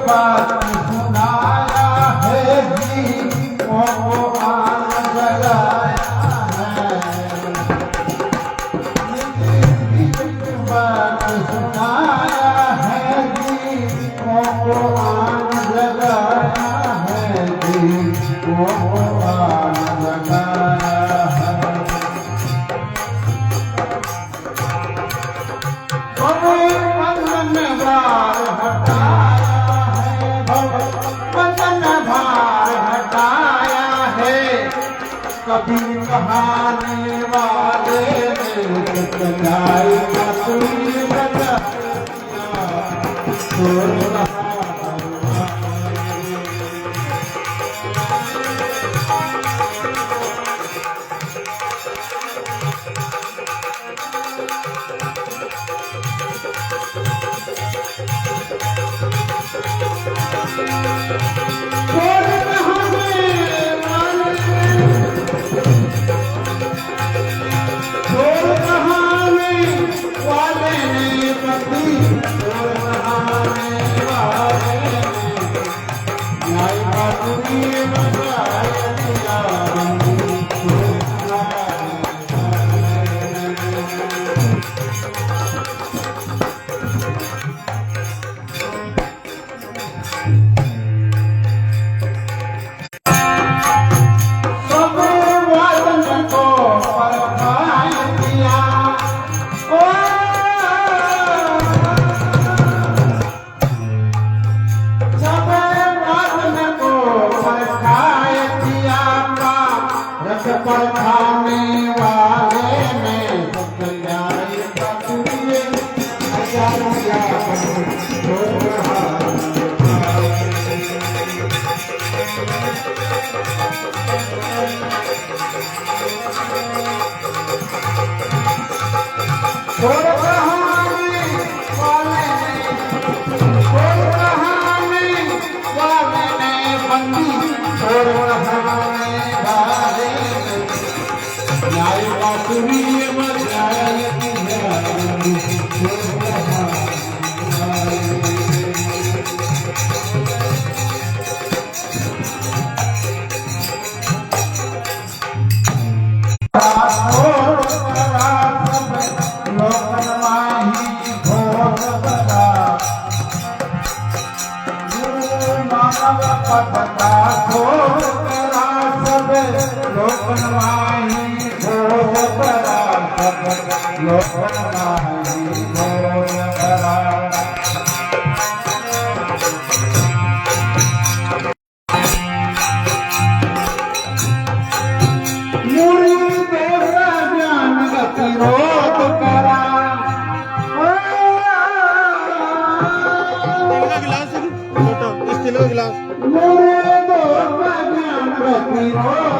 बात सुनाया है गीतों को आन जगाया है। बात सुनाया है गीतों को आन जगाया है, गीतों को आन जगाया है। बंधन भार हटाया है, बंधन भार हटाया है। कभी कहाने वाले ने बजाई बांसुरी बजाया, सो रहा खाने वाले में बजाई बांसुरी बजाया सो रहा गिलास मेरे दो ज्ञान प्रतिरोध